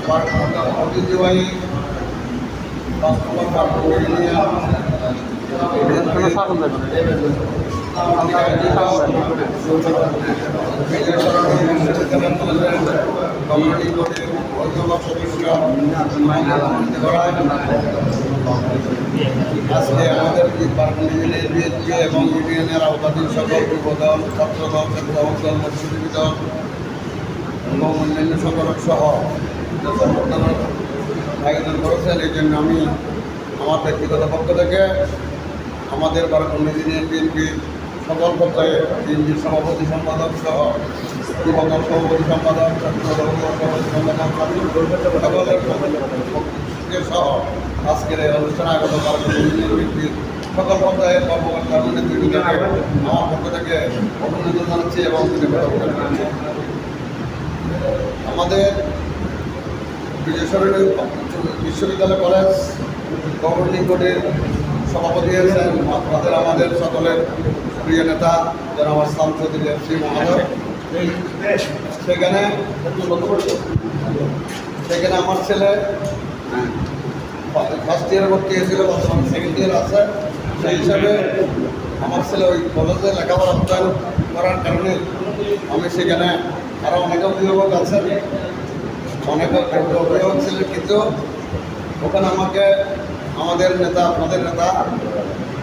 ঐতিহ্যবাহী বাস্তবতা আজকে আমাদের বিএনপি এবং ইউনিয়নের আওতাধীন সকল যুবদল ছাত্রদল স্বেচ্ছাসেবক দল মৎস্যজীবী দল এবং অন্যান্য সংগঠন সহ সংগঠনের আয়োজন করেছেন। এই জন্য আমি আমার ব্যক্তিগত পক্ষ থেকে আমাদের বারাকন্দি ইউনিয়ন বিএনপি সকল পর্যায়ে বিএনপির সভাপতি সম্পাদক সহ যুবদল সভাপতি সম্পাদক ছাত্রদল সভাপতি সম্পাদক সকলের সহ আজকের এই অনুষ্ঠানে আগত বারাকন্দি ইউনিয়ন বিএনপির সকল পর্যায়ের কর্মকর্তা নেতৃবৃন্দকে আমার পক্ষ থেকে অভিনন্দন জানাচ্ছি এবং আমাদের বিজয়সরণী বিশ্ববিদ্যালয় কলেজ গভর্নিং বোর্ডের সভাপতি হয়েছেন আমাদের সকলের প্রিয় নেতা জনাব আসলাম চৌধুরী এফসি মহোদয়। সেখানে আমার ছেলে ফার্স্ট ইয়ারে ভর্তি হয়েছিল, বর্তমানে সেকেন্ড ইয়ার আছে। সেই হিসাবে আমার ছেলে ওই কলেজে লেখাপড়া অধ্যয়ন করার কারণে আমি সেখানে আরও অনেক অভিভাবক আছেন, অনেক অভিভাবক ছিলেন, কিন্তু ওখানে আমাকে আমাদের নেতা আপনাদের নেতা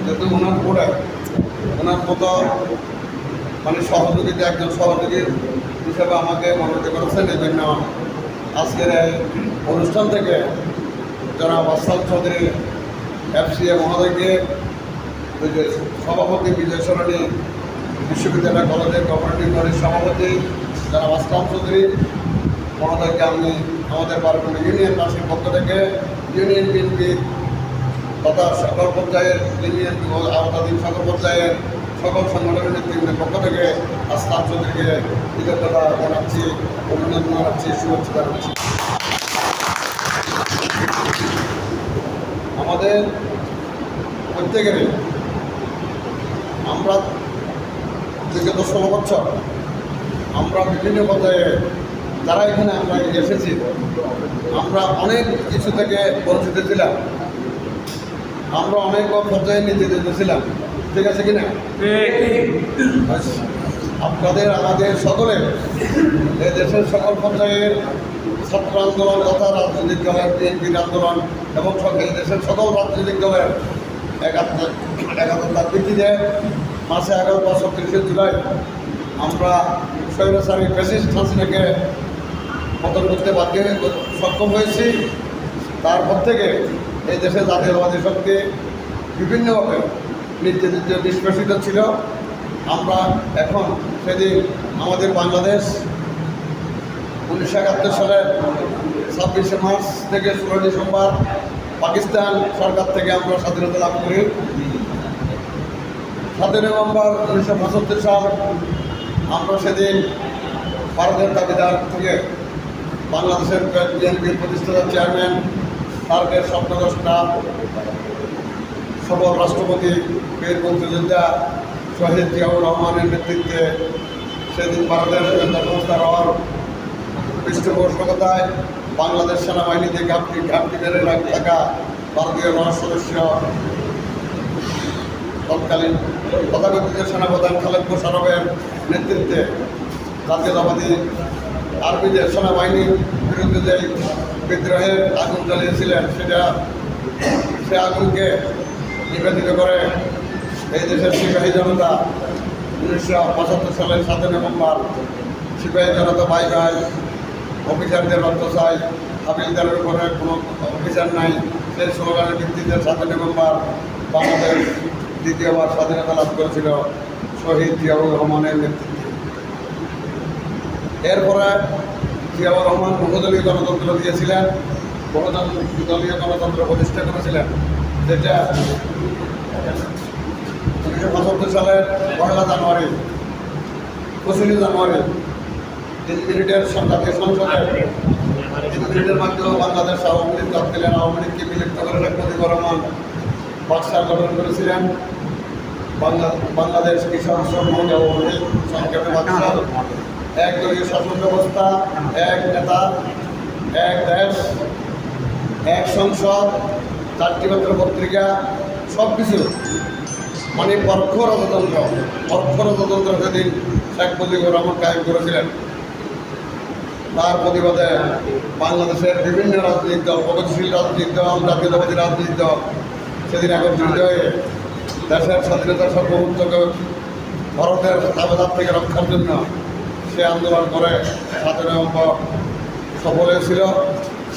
যেহেতু ওনার পড়ে ওনার মতো মানে সহযোগিতা একজন সহযোগী হিসেবে আমাকে মনোনীত করেছেন। এই জন্য আজকের এই অনুষ্ঠান থেকে জনাব আসলাম চৌধুরী এফসিএ মহোদয়কে সভাপতি বিজয়সরণী বিশ্ববিদ্যালয় কলেজের গভর্নিং বডির সভাপতি জনাব আসলাম চৌধুরী মহোদয়কে আমি আমাদের বারাকন্দি ইউনিয়নবাসীর পক্ষ থেকে ইউনিয়ন বিএনপি তথা সকল পর্যায়ের ইউনিয়ন আওতাধীন সকল পর্যায়ের সকল সংগঠনের নেতৃবৃন্দের পক্ষ থেকে আসলাম চৌধুরীকে কৃতজ্ঞতা জানাচ্ছি, অভিনন্দন জানাচ্ছি, শুভেচ্ছা জানাচ্ছি। আমাদের প্রত্যেকেরই আমরা বিগত 16 বছর আমরা বিভিন্ন পর্যায়ে যারা এখানে আমরা এসেছি, আমরা অনেক কিছু থেকে বঞ্চিত ছিলাম, আমরা অনেক পর্যায়ে নির্যাতিত ছিলাম, ঠিক আছে কিনা? আপনাদের আমাদের সকলের এই দেশের সকল পর্যায়ের ছাত্র আন্দোলন তথা রাজনৈতিক দলের বিএনপির আন্দোলন এবং এই দেশের সকল রাজনৈতিক দলের একাত্মতার ভিত্তিতে মাসে 11 বা 30 জুলাই আমরা স্বৈরাচারী ফ্যাসিস্ট হাসিনাকে পতন করতে সক্ষম হয়েছি। তারপর থেকে এই দেশে জাতীয়তাবাদী শক্তি বিভিন্নভাবে নির্যাতিত নিষ্পেষিত ছিল। আমরা এখন সেদিন আমাদের বাংলাদেশ 1971 সালের 26শে মার্চ থেকে 16 ডিসেম্বর পাকিস্তান সরকার থেকে আমরা স্বাধীনতা লাভ করি। 7 নভেম্বর 1975 সাল আমরা সেদিন ভারতের দাবিদার থেকে বাংলাদেশের বিএনপির প্রতিষ্ঠাতা চেয়ারম্যান তারকের স্বপ্নদ্রষ্টা সফল রাষ্ট্রপতি বীর মুক্তিযোদ্ধা শহীদ জিয়াউর রহমানের নেতৃত্বে সেদিন ভারতের গোয়েন্দা সংস্থা রর পৃষ্ঠপোষকতায় বাংলাদেশ সেনাবাহিনীতে ঘাপটি মেরে থাকা ভারতীয় রর সদস্য তৎকালীন তথাকথিত সেনাপ্রধান খালেদ মোশাররফের নেতৃত্বে জাতীয়তাবাদী আর্মিদের সেনাবাহিনীর বিরুদ্ধে যে বিদ্রোহের আগুন জ্বালিয়েছিলেন সে আগুনকে নিবেদিত করে এই দেশের সিপাহী জনতা 1975 সালের 7 নভেম্বর সিপাহী জনতা ভাই ভাই অফিসারদের রক্ত চাই, হাবিলদারের উপরে কোনো অফিসার নাই, সেই স্লোগানের ভিত্তিতে 7 নভেম্বর বাংলাদেশ দ্বিতীয়বার স্বাধীনতা লাভ করেছিল শহীদ জিয়াউর রহমানের নেতৃত্বে। এরপরে জিয়াউর রহমান বহুদলীয় গণতন্ত্র দিয়েছিলেন, বহুদলীয় গণতন্ত্র প্রতিষ্ঠা করেছিলেন, যেটা 1975 সালের 1 জানুয়ারি 25 জানুয়ারি 3 মিনিটের জাতীয় সংসদে 3 মিনিটের মাধ্যমে বাংলাদেশ আওয়ামী লীগ তৎকালীন আওয়ামী লীগকে বিলুপ্ত করে মুজিবুর রহমান বাদশাহ গঠন করেছিলেন। বাংলাদেশ কৃষক শ্রমিক আওয়ামী লীগ সংক্ষেপে বাদশাহ, এক দলীয় শাসন ব্যবস্থা, এক নেতা এক দেশ, এক সংসদ, 4টি মাত্র পত্রিকা, সব কিছু মানে পরোক্ষ রাজতন্ত্র সেদিন শেখ মুজিবুর রহমান কায়েম করেছিলেন। তার প্রতিবাদে বাংলাদেশের বিভিন্ন রাজনৈতিক দল, প্রগতিশীল রাজনৈতিক দল, জাতীয়তাবাদী রাজনৈতিক দল সেদিন একত্রিত হয়ে দেশের স্বাধীনতার সার্বভৌমত্বকে ভারতের দাবেদার থেকে রক্ষার জন্য সে আন্দোলন করে 7 নভেম্বর সফল হয়েছিল।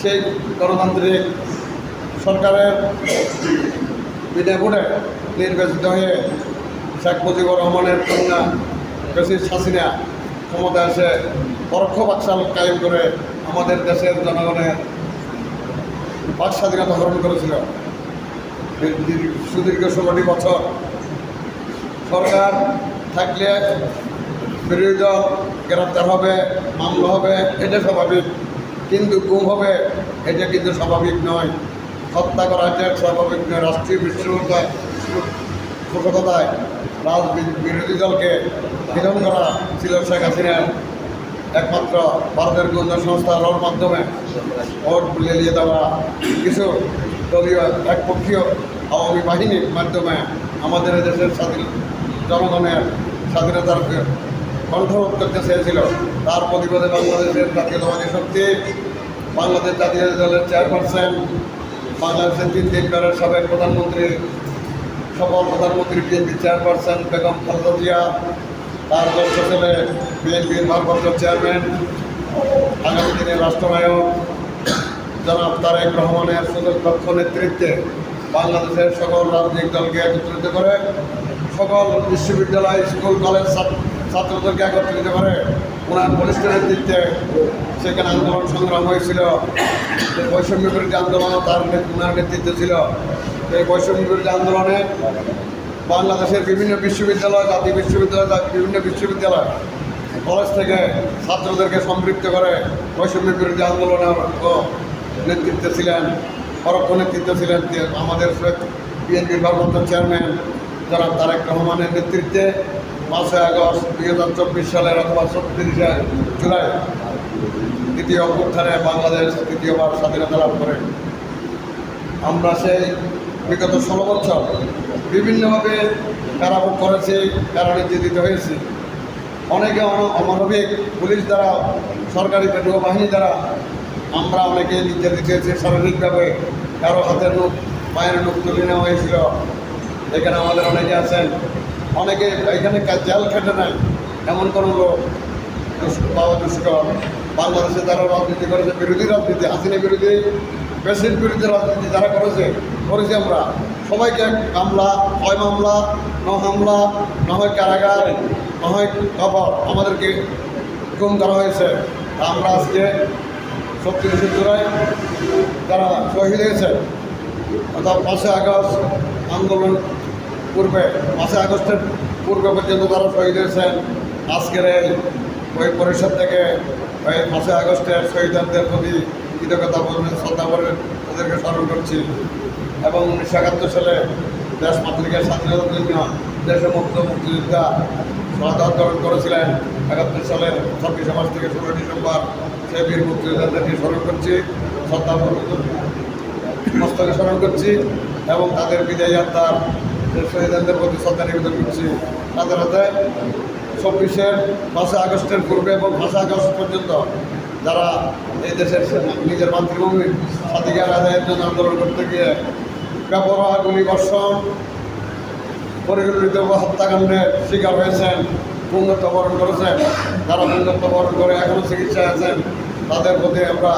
সেই গণতান্ত্রিক সরকারের বিনা ভোটে নির্বাচিত হয়ে শেখ মুজিবুর রহমানের কন্যা প্রেসিডেন্ট হাসিনা ক্ষমতা এসে পরোক্ষ বাকশাল কায়েম করে আমাদের দেশের জনগণের বাক স্বাধীনতা হরণ করেছিল। সুদীর্ঘ 16টি বছর সরকার থাকলে বিরোধী দল গ্রেপ্তার হবে, মামলা হবে, এটা স্বাভাবিক, কিন্তু গুম হবে এটা কিন্তু স্বাভাবিক নয়। হত্যা করা এটা স্বাভাবিক নয়। রাষ্ট্রীয় বিশৃঙ্খলায় বিরোধী দলকে নিধন করা ছিল শেখ হাসিনার একমাত্র ভারতের গোয়েন্দা সংস্থা রর মাধ্যমে ভোট লেলিয়ে দেওয়া কিছু দলীয় একপক্ষীয় আওয়ামী বাহিনীর মাধ্যমে আমাদের দেশের জনগণের স্বাধীনতার কণ্ঠরোধ করতে চেয়েছিল। তার প্রতিবাদে বাংলাদেশের জাতীয়তাবাদী শক্তি, বাংলাদেশ জাতীয় দলের চেয়ারপারসন, বাংলাদেশের 3 সাবেক প্রধানমন্ত্রী, সফল প্রধানমন্ত্রী, বিএনপি চেয়ারপারসন বেগম খালেদা জিয়া, তার জ্যেষ্ঠ ছেলে বিএনপির ভারপ্রাপ্ত চেয়ারম্যান, আগামী দিনের রাষ্ট্রনায়ক জনাব তারেক রহমানের সুদক্ষ নেতৃত্বে বাংলাদেশের সকল রাজনৈতিক দলকে একত্রিত করে, সকল বিশ্ববিদ্যালয়, স্কুল, কলেজ ছাত্রদেরকে একত্রিত করে ওনার বলিষ্ঠ নেতৃত্বে সেখানে আন্দোলন সংগ্রাম হয়েছিল। বৈষম্য বিরোধী আন্দোলনও ওনার নেতৃত্বে ছিল। এই বৈষম্য বিরোধী আন্দোলনে বাংলাদেশের বিভিন্ন বিশ্ববিদ্যালয়, জাতীয় বিশ্ববিদ্যালয়, বিভিন্ন বিশ্ববিদ্যালয়, কলেজ থেকে ছাত্রদেরকে সম্পৃক্ত করে বৈষম্য বিরোধী আন্দোলনের নেতৃত্বে ছিলেন, পরোক্ষ নেতৃত্বে ছিলেন আমাদের বিএনপির ভারপ্রাপ্ত চেয়ারম্যান জনাব তারেক রহমানের নেতৃত্বে 5 আগস্ট 2024 সালের অথবা 36 জুলাই দ্বিতীয় অভ্যুত্থানে বাংলাদেশ তৃতীয়বার স্বাধীনতা লাভ করে। আমরা সেই বিগত 16 বছর বিভিন্নভাবে কারাভোগ করেছি, কারা নির্যাতিত হয়েছি। অনেকে অমানবিক পুলিশ দ্বারা, সরকারি পেট্রোল বাহিনী দ্বারা আমরা অনেকে নির্যাতিত হয়েছি শারীরিকভাবে। কারো হাতের নখ, পায়ের নখ তুলে নেওয়া হয়েছিল। এখানে আমাদের অনেকে আছেন, অনেকে এখানে জেল খেটে নেয় এমন কোনো লোক বাবা দুষ্কর বাংলাদেশে যারা রাজনীতি করেছে, বিরোধী রাজনীতি, হাসিনা বিরোধী, প্রেসিডেন্ট বিরোধী রাজনীতি যারা করেছি আমরা সবাইকে মামলা, হয় মামলা, হামলা, না হয় কারাগার, না হয় খবর আমাদেরকে গুম করা হয়েছে। আমরা আজকে 36 জুলাই যারা শহীদ হয়েছে, অর্থাৎ 5 আগস্ট আন্দোলন পূর্বে, 5 আগস্টের পূর্বে পর্যন্ত যারা শহীদ হয়েছেন, আজকের ওই পরিষদ থেকে ওই 5 আগস্টের শহীদদের প্রতি কৃতজ্ঞতা বলে, শ্রদ্ধা করে তাদেরকে স্মরণ করছি। এবং 1971 সালে দেশ মাতৃকার স্বাধীনতার জন্য দেশের মুক্তিযোদ্ধা শাহাদাত বরণ করেছিলেন। 71 সালের 26 মার্চ থেকে 16 ডিসেম্বর সেই বীর মুক্তিযোদ্ধাদেরকে স্মরণ করছি, শ্রদ্ধা মস্তকে স্মরণ করছি এবং তাদের বিদায়ী আত্মার শহীদদের প্রতি শ্রদ্ধা নিবেদন করছি। তাদের হাতে 5 আগস্টের পূর্বে এবং 5 আগস্ট পর্যন্ত যারা এই দেশের নিজের মাতৃভূমির স্বাধিকার আদায়ের জন্য আন্দোলন করতে গিয়ে বেপরোয়া গুলিবর্ষণ, পরিকল্পিত হত্যাকাণ্ডের শিকার হয়েছেন, পূর্ণত্ব বরণ করেছেন, যারা পূর্ণত্ব বরণ করে এখনও চিকিৎসায় আছেন, তাদের প্রতি আমরা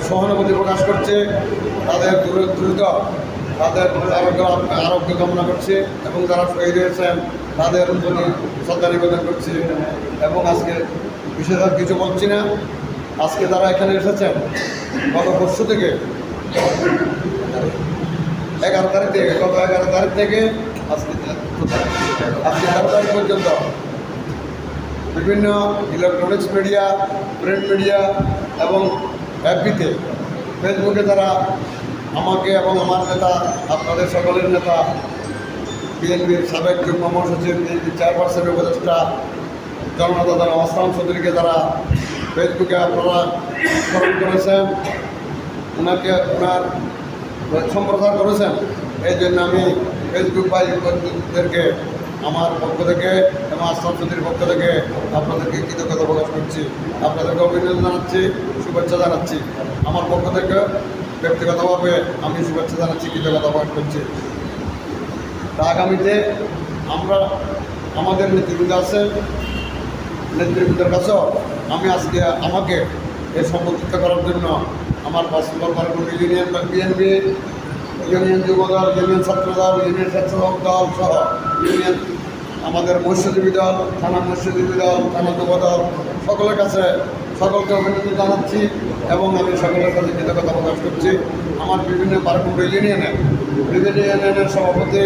সহানুভূতি প্রকাশ করছি। তাদের দ্রুত তাদের আরোগ্য কামনা করছি এবং যারা শহীদ হয়েছেন তাদের প্রতি শ্রদ্ধা নিবেদন করছি। এবং আজকে বিশেষ আর কিছু বলছি না। আজকে যারা এখানে এসেছেন গত পরশু থেকে 11 তারিখ থেকে, গত 11 তারিখ থেকে আজকে 13 তারিখ পর্যন্ত বিভিন্ন ইলেকট্রনিক্স মিডিয়া, প্রিন্ট মিডিয়া এবং এফবিতে, ফেসবুকে তারা আমাকে এবং আমার নেতা, আপনাদের সকলের নেতা, বিএনপির সাবেক যুগ্ম মহাসচিব, বিএনপির চেয়ারপারসনের উপদেষ্টা জননেতা যারা আসলাম চৌধুরীকে যারা ফেসবুকে আপনারা স্মরণ করেছেন, ওনার সম্প্রচার করেছেন। এই জন্য আমি ফেসবুক ভাইদেরকে আমার পক্ষ থেকে এবং আসাম চৌধুরীর পক্ষ থেকে আপনাদেরকে কৃতজ্ঞতা প্রকাশ করছি, আপনাদেরকে অভিনন্দন জানাচ্ছি, শুভেচ্ছা জানাচ্ছি। আমার পক্ষ থেকে ব্যক্তিগতভাবে আমি শুভেচ্ছা জানাচ্ছি, কৃতজ্ঞতা প্রকাশ করছি। তা আগামীতে আমরা আমাদের নেতৃবৃন্দ আছে, নেতৃবৃন্দের কাছেও আমি আজকে আমাকে এই সম্বোধিত করার জন্য আমার বাস্তব ইউনিয়ন বা বিএনপি, ইউনিয়ন যুবদল, ইউনিয়ন ছাত্রদল, ইউনিয়ন স্বেচ্ছাসেবক দল সহ ইউনিয়ন আমাদের মৎস্যজীবী দল, থানা মৎস্যজীবী দল, থানা যুবদল সকলের কাছে সকলকে অভিনন্দন জানাচ্ছি এবং আমি সকলের কাছে কৃতজ্ঞতা প্রকাশ করছি। আমার বিভিন্ন পারকুণ্ড ইউনিয়নের সভাপতি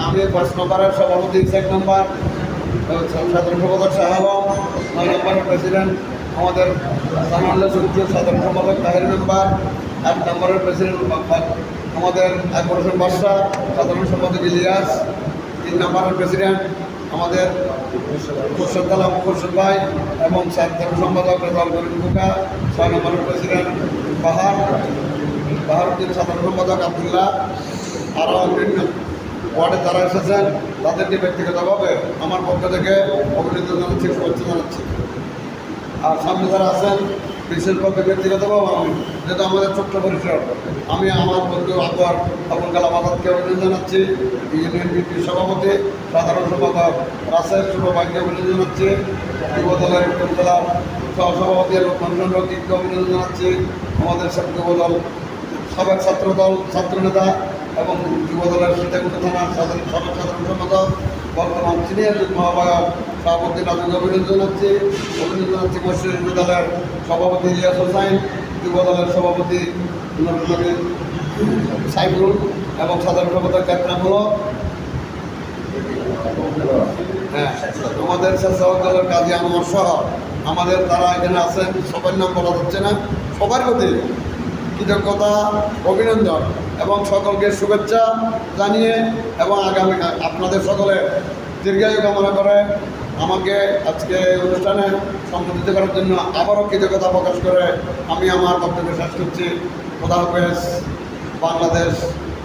আমি 5 নম্বরের সভাপতি, 1 নম্বর সাধারণ সম্পাদক শাহ আলম, 9 নম্বরের প্রেসিডেন্ট আমাদের সানাউল্লাহ চৌধুরী, সাধারণ সম্পাদক তাহির মেম্বার, 8 নম্বরের প্রেসিডেন্ট আমাদের আকবর হোসেন বাদশা, সাধারণ সম্পাদক ইলিয়াস, 3 নম্বরের প্রেসিডেন্ট আমাদের খুরশেদ ভাই এবং সাধারণ সম্পাদক রেজাউল করিম কুকা, 6 নম্বরের প্রেসিডেন্ট বাহারুদ্দিন, সাধারণ সম্পাদক আবদুল্লাহ। আরও অন্যান্য ওয়ার্ডে যারা এসেছেন তাদেরকে ব্যক্তিগতভাবে আমার পক্ষ থেকে অভিনন্দন জানাচ্ছি, শুভেচ্ছা জানাচ্ছি। আর সামনে যারা আছেন বিশেষভাবে ব্যক্তিগতভাবে আমি, যেহেতু আমাদের ছোট্ট পরিসর, আমি আমার বন্ধু আবুল কালাম আজাদকে অভিনন্দন জানাচ্ছি, ইউনিয়ন বিএনপির সভাপতি, সাধারণ সম্পাদক রাসেল ছোট ভাইকে অভিনন্দন জানাচ্ছি, যুবদলের জেলার সহসভাপতি লোকমান চন্দ্রকে অভিনন্দন জানাচ্ছি, আমাদের যুবদল সাবেক ছাত্রদল ছাত্রনেতা এবং যুবদলের সীতাকুণ্ড থানার সাবেক সাধারণ সম্পাদক বর্তমান সিনিয়র যুগ্ম আহ্বায়ক সভাপতি রাজুকে অভিনন্দন জানাচ্ছি মৎস্যজীবী দলের সভাপতি ইলিয়াস হোসাইন, যুবদলের সভাপতি সাইফুল এবং সাধারণ সম্পাদক ক্যাপ্টেন আমাদের স্বেচ্ছাসেবক দলের কাজী আনোয়ার সহ আমাদের তারা এখানে আছেন, সবার নাম বলা যাচ্ছে না, সবার প্রতি কৃতজ্ঞতা, অভিনন্দন এবং সকলকে শুভেচ্ছা জানিয়ে এবং আগামী আপনাদের সকলের দীর্ঘায়ু কামনা করে আমাকে আজকে অনুষ্ঠানে সম্বোধিত করার জন্য আবারও কৃতজ্ঞতা প্রকাশ করে আমি আমার বক্তব্য শেষ করছি। খোদা হাফেজ। বাংলাদেশ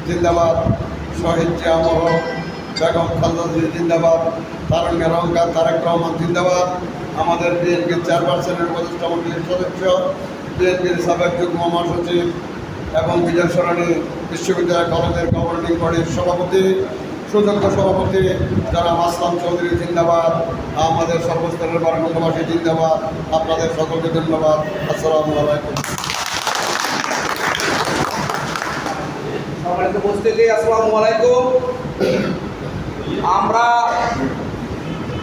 জিন্দাবাদ, শহীদ জিয়া অমর, বেগম খালেদা জিয়া জিন্দাবাদ, তারুণ্যের অহংকার তারেক রহমান জিন্দাবাদ, আমাদের বিএনপির চেয়ারপারসনের উপদেষ্টা মন্ডলীর সদস্য, বিএনপির সাবেক যুগ্ম মহাসচিব এবং বিজয় সরণী বিশ্ববিদ্যালয় কলেজের গভর্নিং বডির সভাপতি, সুযোগ্য সভাপতি যারা আসলাম চৌধুরী জিন্দাবাদ, আমাদের সর্বস্তরের বারাণসীবাসী জিন্দাবাদ। আপনাদের সকলকে ধন্যবাদ। আসসালামু আলাইকুম। সম্মানিত উপস্থিতি, আসসালামু আলাইকুম। আমরা